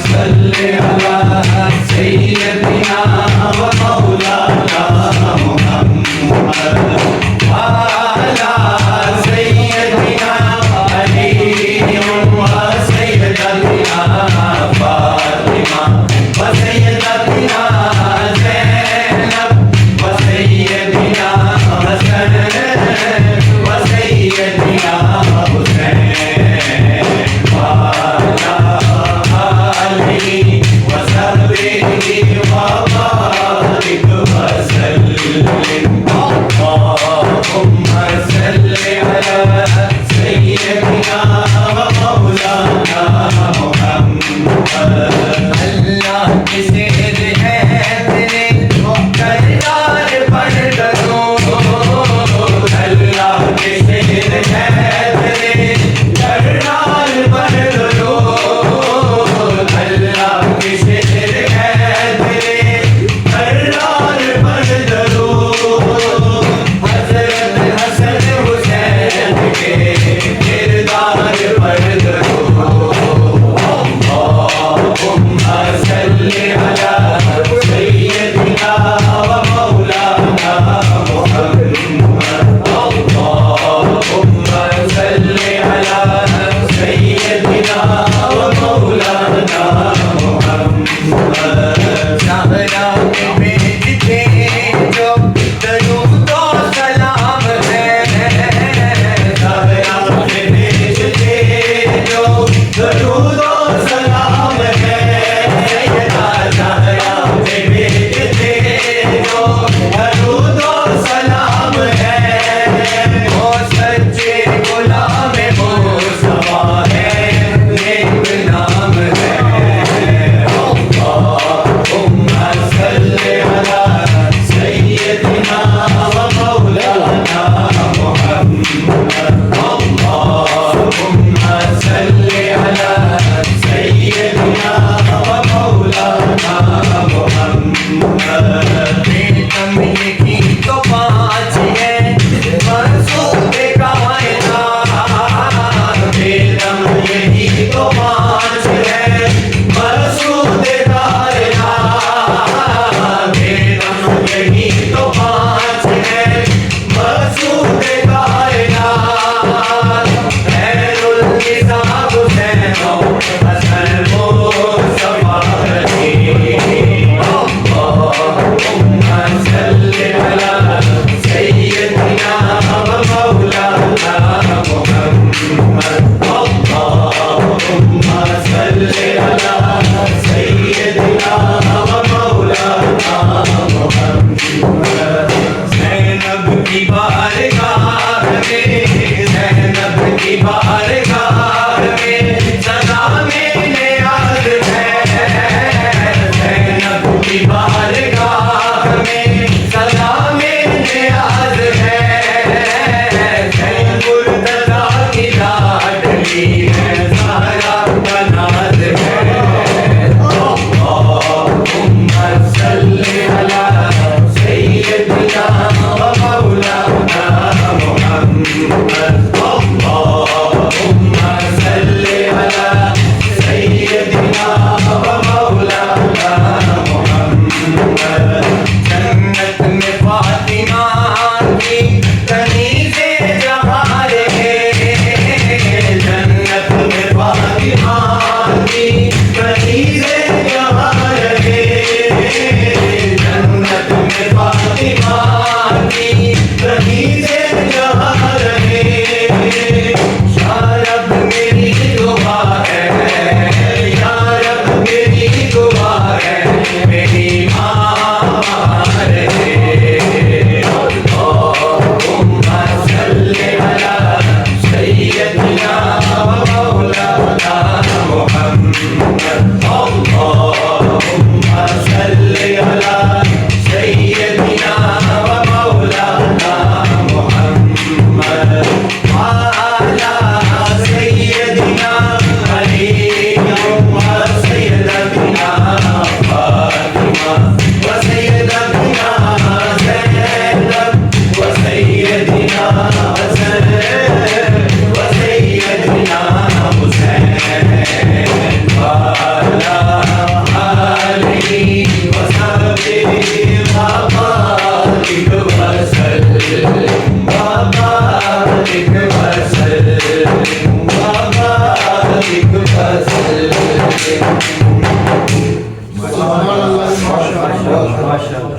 صلی علی سیدنا و مولانا محمد.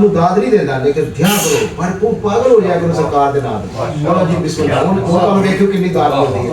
ਨੂੰ ਦਾਦ ਨਹੀਂ ਦਿੰਦਾ ਲੇਕਿਨ ਧਿਆਨ ਕਰੋ ਭਰਪੂਰ ਪਾਗਲ ਹੋ ਜਾਇਆ ਕਰੋ ਸਰਕਾਰ ਦੇ ਨਾਮ ਚਲੋ ਜੀ ਬਿਸਮਿਲ੍ਲਾ ਹੁਣ ਉਹ ਤੁਹਾਨੂੰ ਦੇਖਿਓ ਕਿੰਨੀ ਦਾਦ ਮਿਲਦੀ ਹੈ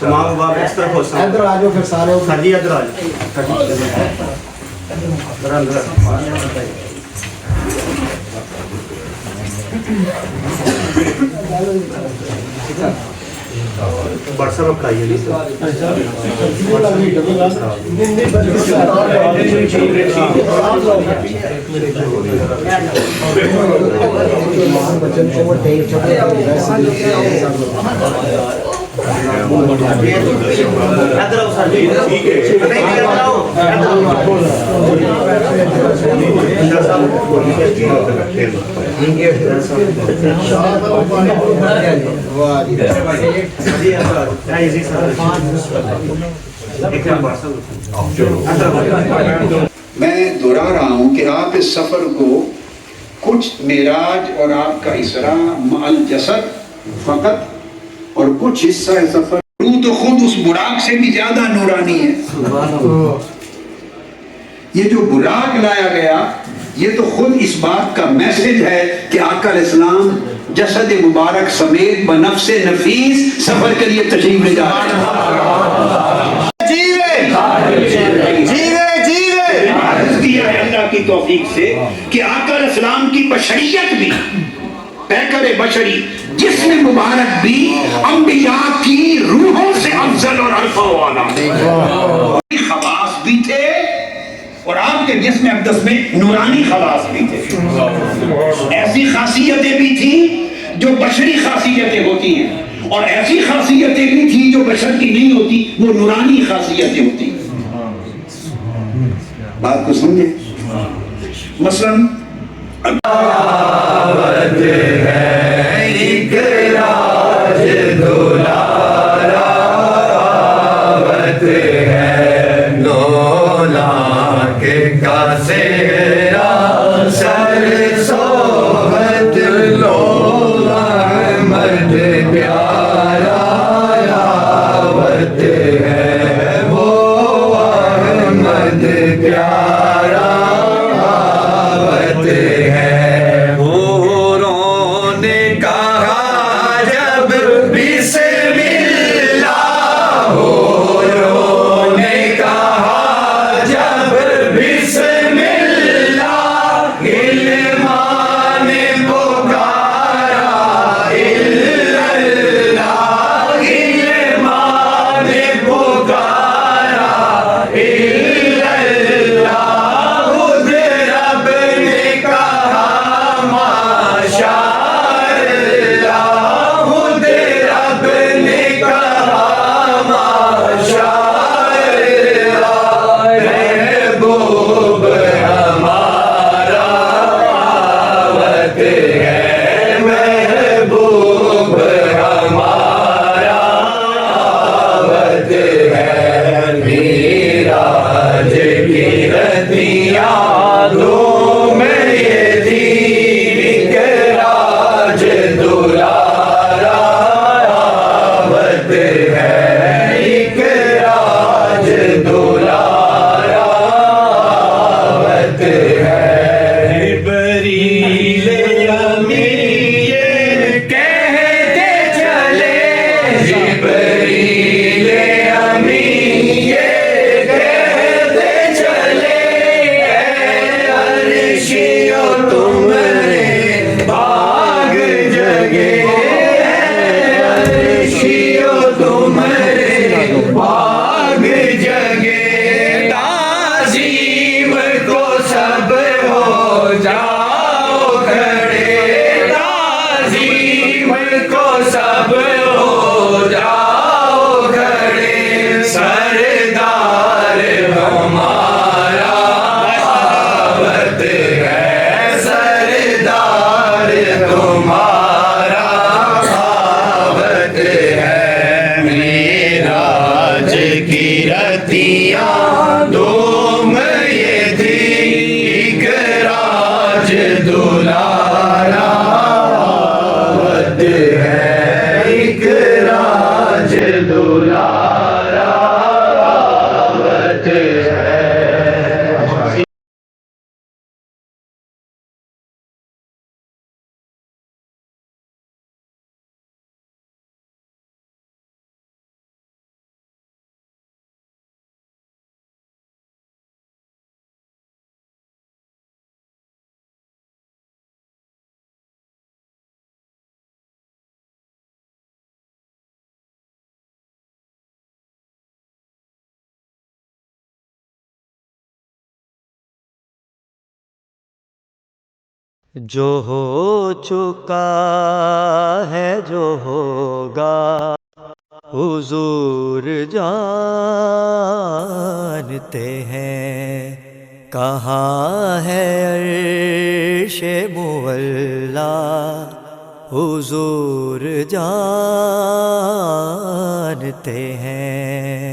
تمام باب اس طرف ہو سکتے ادھر آ جاؤ پھر سارے ہاں جی ادھر آ جاؤ واٹس ایپ کا آئیے میں دہرا رہا ہوں کہ آپ اس سفر کو کچھ معراج اور آپ کا اسراء مع الجسد فقط، اور کچھ حصہ سفر روح تو خود اس براق سے بھی زیادہ نورانی ہے. یہ جو براق لایا گیا یہ تو خود اس بات کا میسج ہے کہ آقا علیہ السلام جسد مبارک سمیت بنفس نفیس سفر کے لیے تشریف لے جا رہے ہیں. عرض کیا ہے اللہ کی توفیق سے کہ آقا علیہ السلام کی بشریت بھی، پیکر بشری، جسم مبارک بھی انبیاء کی روحوں سے افضل اور عرفہ والا، خواص بھی تھے اور آپ کے جسم اقدس میں نورانی خواص بھی تھے. ایسی خاصیتیں بھی تھیں جو بشری خاصیتیں ہوتی ہیں، اور ایسی خاصیتیں بھی تھیں جو بشر کی نہیں ہوتی، وہ نورانی خاصیتیں ہوتی ہیں. بات کو سمجھے؟ مثلاً جو ہو چکا ہے جو ہوگا حضور جانتے ہیں، کہاں ہے عرش مولا حضور جانتے ہیں.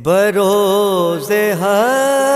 بروز حشر